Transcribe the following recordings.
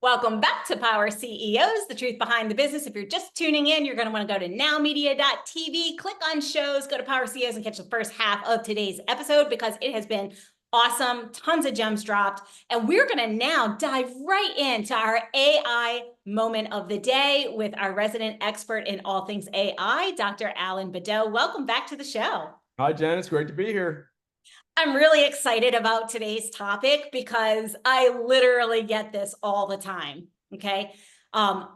Welcome back to Power CEOs, the truth behind the business. If you're just tuning in, you're going to want to go to nowmedia.tv, click on shows, go to Power CEOs and catch the first half of today's episode because it has been awesome. Tons of gems dropped. And we're going to now dive right into our AI moment of the day with our resident expert in all things AI, Dr. Alan Badeau. Welcome back to the show. Hi, Jen. It's great to be here. I'm really excited about today's topic because I literally get this all the time, okay? I'm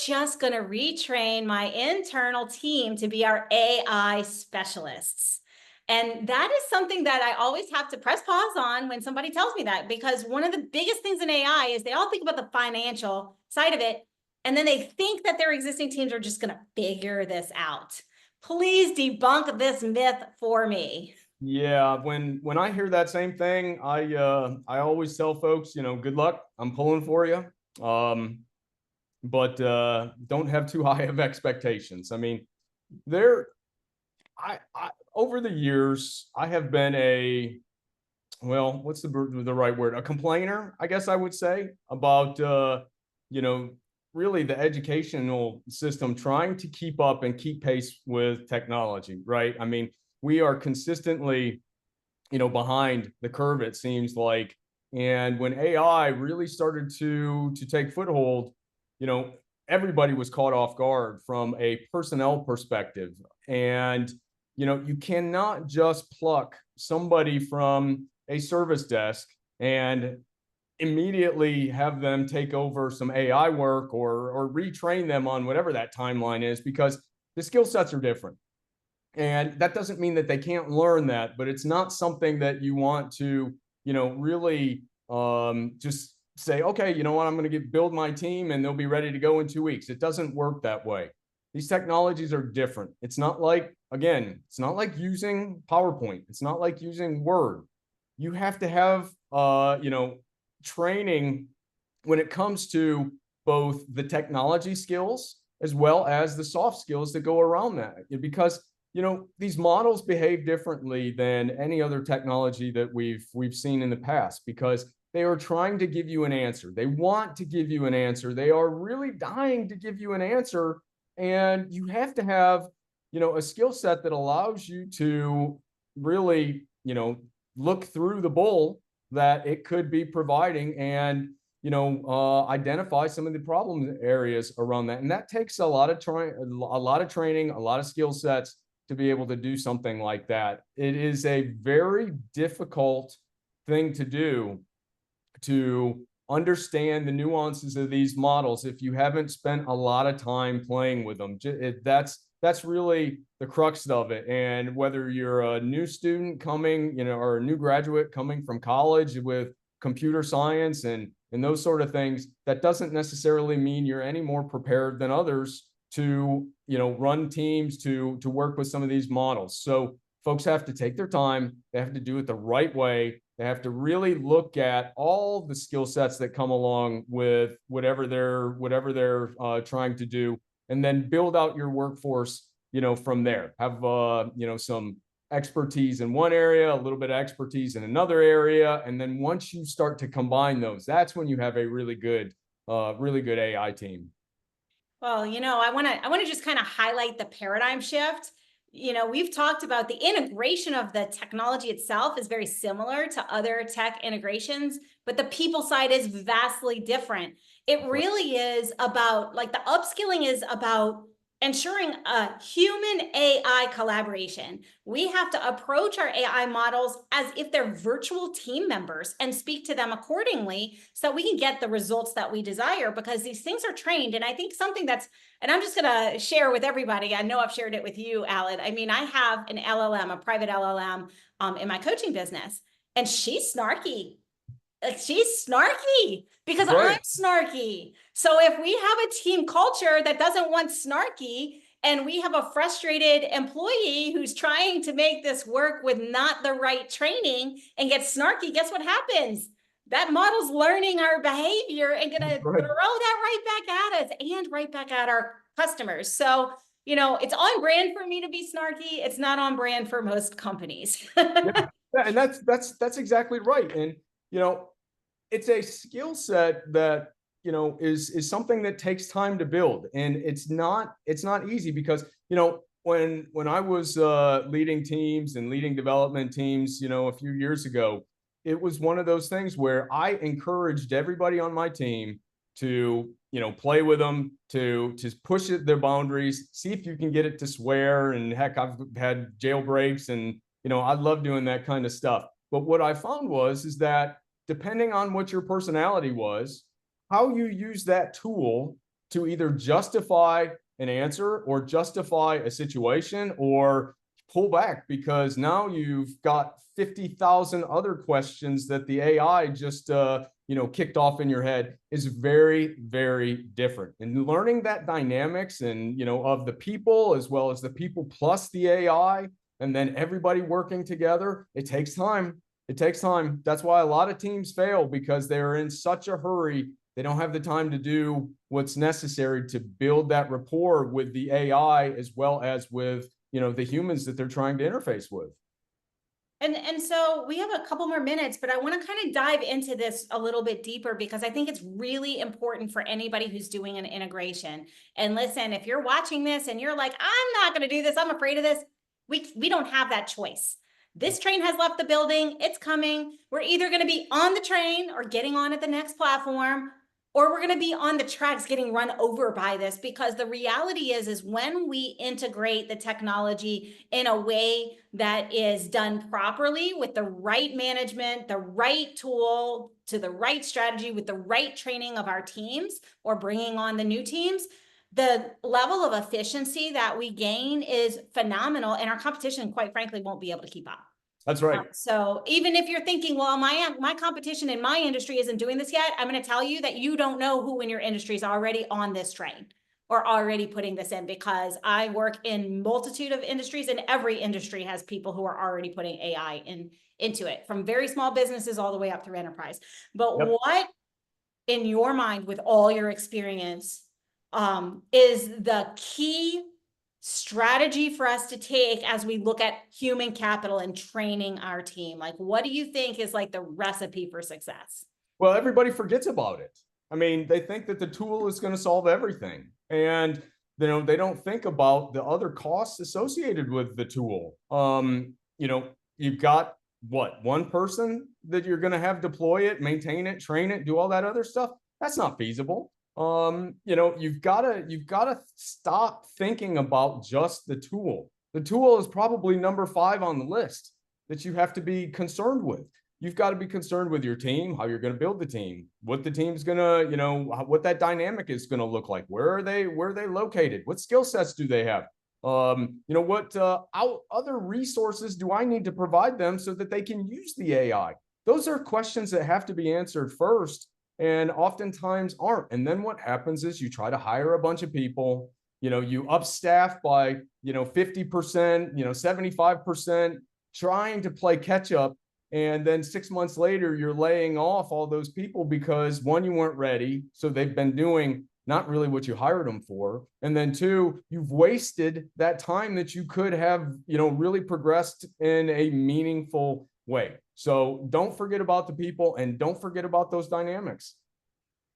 just going to retrain my internal team to be our AI specialists. And that is something that I always have to press pause on when somebody tells me that, because one of the biggest things in AI is they all think about the financial side of it, and then they think that their existing teams are just going to figure this out. Please debunk this myth for me. Yeah, when I hear that same thing, I always tell folks, good luck. I'm pulling for you. But don't have too high of expectations. I mean, I over the years, I have been what's the right word? A complainer, I guess I would say, about really the educational system trying to keep up and keep pace with technology, right? I mean, we are consistently, behind the curve, it seems like. And when AI really started to take foothold, everybody was caught off guard from a personnel perspective. And, you cannot just pluck somebody from a service desk and immediately have them take over some AI work or retrain them on whatever that timeline is, because the skill sets are different. And that doesn't mean that they can't learn that, but it's not something that you want to, really just say, okay, you know what, I'm going to build my team and they'll be ready to go in 2 weeks. It doesn't work that way. These technologies are different. It's not like, again, it's not like using PowerPoint. It's not like using Word. You have to have, training when it comes to both the technology skills as well as the soft skills that go around that. Because these models behave differently than any other technology that we've seen in the past, because they are trying to give you an answer. They want to give you an answer. They are really dying to give you an answer. And you have to have, a skill set that allows you to really, look through the bull that it could be providing and, identify some of the problem areas around that. And that takes a lot of training, a lot of skill sets to be able to do something like that. It is a very difficult thing to do, to understand the nuances of these models if you haven't spent a lot of time playing with them. That's really the crux of it. And whether you're a new student coming, or a new graduate coming from college with computer science and those sort of things, that doesn't necessarily mean you're any more prepared than others to, run teams, to work with some of these models. So folks have to take their time. They have to do it the right way. They have to really look at all the skill sets that come along with whatever they're trying to do, and then build out your workforce, from there. Have some expertise in one area, a little bit of expertise in another area, and then once you start to combine those, that's when you have a really good AI team. Well, I want to just kind of highlight the paradigm shift. We've talked about the integration of the technology itself is very similar to other tech integrations, but the people side is vastly different. It really is about, like, the upskilling is about ensuring a human AI collaboration. We have to approach our AI models as if they're virtual team members and speak to them accordingly so we can get the results that we desire, because these things are trained. And I think something and I'm just going to share with everybody, I know I've shared it with you, Alan. I mean, I have an LLM, a private LLM in my coaching business, and she's snarky. Like, she's snarky because I'm snarky. So if we have a team culture that doesn't want snarky, and we have a frustrated employee who's trying to make this work with not the right training and gets snarky, guess what happens? That model's learning our behavior and gonna throw that right back at us and right back at our customers. So, it's on brand for me to be snarky. It's not on brand for most companies. Yeah, and that's exactly right. And it's a skill set that is something that takes time to build, and it's not easy because when I was leading teams and leading development teams, a few years ago, it was one of those things where I encouraged everybody on my team to play with them, to just push their boundaries, see if you can get it to swear, and heck, I've had jailbreaks, and I love doing that kind of stuff. But what I found is that depending on what your personality was, how you use that tool to either justify an answer or justify a situation or pull back, because now you've got 50,000 other questions that the AI just kicked off in your head, is very, very different. And learning that dynamics and of the people as well as the people plus the AI, and then everybody working together, it takes time. It takes time. That's why a lot of teams fail, because they're in such a hurry. They don't have the time to do what's necessary to build that rapport with the AI as well as with the humans that they're trying to interface with. And so we have a couple more minutes, but I want to kind of dive into this a little bit deeper, because I think it's really important for anybody who's doing an integration. And listen, if you're watching this and you're like, I'm not going to do this, I'm afraid of this, we don't have that choice. This train has left the building. It's coming. We're either going to be on the train or getting on at the next platform, or we're going to be on the tracks getting run over by this. Because the reality is when we integrate the technology in a way that is done properly, with the right management, the right tool, to the right strategy, with the right training of our teams or bringing on the new teams, the level of efficiency that we gain is phenomenal, and our competition, quite frankly, won't be able to keep up. That's right. So even if you're thinking, well, my competition in my industry isn't doing this yet, I'm going to tell you that you don't know who in your industry is already on this train or already putting this in, because I work in multitude of industries, and every industry has people who are already putting AI into it, from very small businesses all the way up through enterprise. But Yep. what, in your mind, with all your experience, is the key strategy for us to take as we look at human capital and training our team? Like, what do you think is like the recipe for success? Well, everybody forgets about it. I mean, they think that the tool is going to solve everything, and they don't think about the other costs associated with the tool. You've got one person that you're going to have deploy it, maintain it, train it, do all that other stuff. That's not feasible. You've got to stop thinking about just the tool. The tool is probably number 5 on the list that you have to be concerned with. You've got to be concerned with your team, how you're going to build the team, what the team's going to, what that dynamic is going to look like. Where are they located? What skill sets do they have? What other resources do I need to provide them so that they can use the AI? Those are questions that have to be answered first, and oftentimes aren't. And then what happens is you try to hire a bunch of people, you upstaff by 50%, 75%, trying to play catch up. And then 6 months later, you're laying off all those people because, one, you weren't ready, so they've been doing not really what you hired them for. And then 2, you've wasted that time that you could have, really progressed in a meaningful way. So don't forget about the people, and don't forget about those dynamics.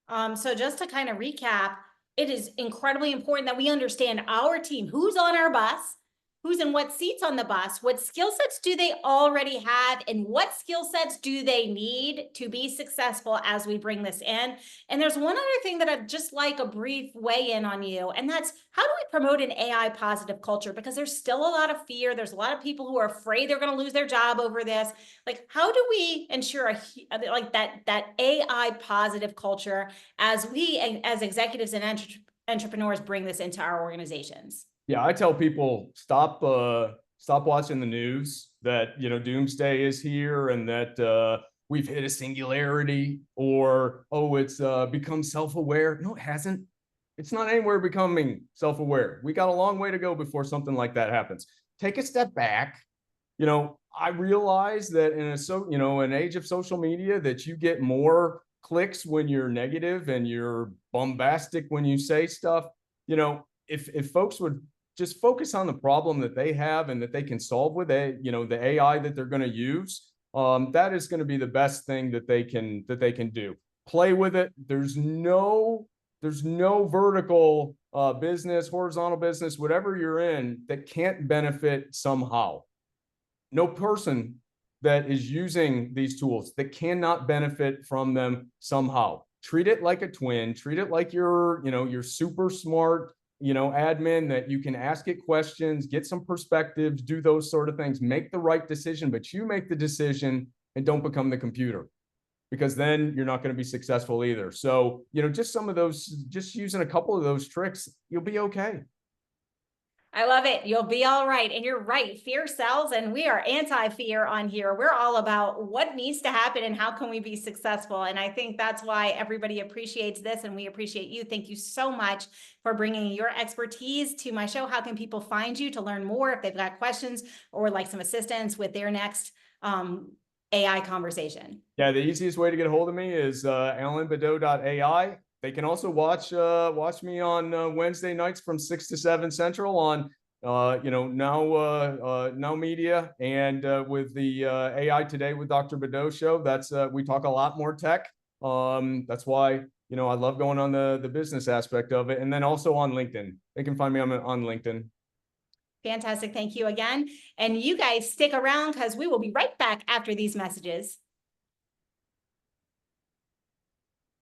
So just to kind of recap, it is incredibly important that we understand our team, who's on our bus, who's in what seats on the bus, what skill sets do they already have, and what skill sets do they need to be successful as we bring this in. And there's one other thing that I'd just like a brief weigh in on you, and that's, how do we promote an AI positive culture? Because there's still a lot of fear. There's a lot of people who are afraid they're going to lose their job over this. Like, how do we ensure that AI positive culture as we, as executives and entrepreneurs, bring this into our organizations? Yeah, I tell people, stop watching the news that doomsday is here and that we've hit a singularity, or it's become self-aware. No, it hasn't. It's not anywhere becoming self-aware. We got a long way to go before something like that happens. Take a step back. I realize that in an age of social media, that you get more clicks when you're negative and you're bombastic when you say stuff. If folks would just focus on the problem that they have and that they can solve with the AI that they're going to use, that is going to be the best thing that they can do. play with it. There's no vertical business, horizontal business, whatever you're in, that can't benefit somehow. No person that is using these tools that cannot benefit from them somehow. Treat it like a twin, treat it like your super smart, admin that you can ask it questions, get some perspectives, do those sort of things, make the right decision, but you make the decision and don't become the computer, because then you're not going to be successful either. So, just some of those, just using a couple of those tricks, you'll be okay. I love it. You'll be all right. And you're right. Fear sells, and we are anti-fear on here. We're all about what needs to happen and how can we be successful. And I think that's why everybody appreciates this, and we appreciate you. Thank you so much for bringing your expertise to my show. How can people find you to learn more if they've got questions or like some assistance with their next AI conversation? Yeah, the easiest way to get a hold of me is alanbadeau.ai. They can also watch me on Wednesday nights from 6 to 7 Central on Now Media, and with the AI Today with Dr. Badeau show. That's we talk a lot more tech. That's why I love going on the business aspect of it, and then also on LinkedIn. They can find me on LinkedIn. Fantastic. Thank you again. And you guys stick around because we will be right back after these messages.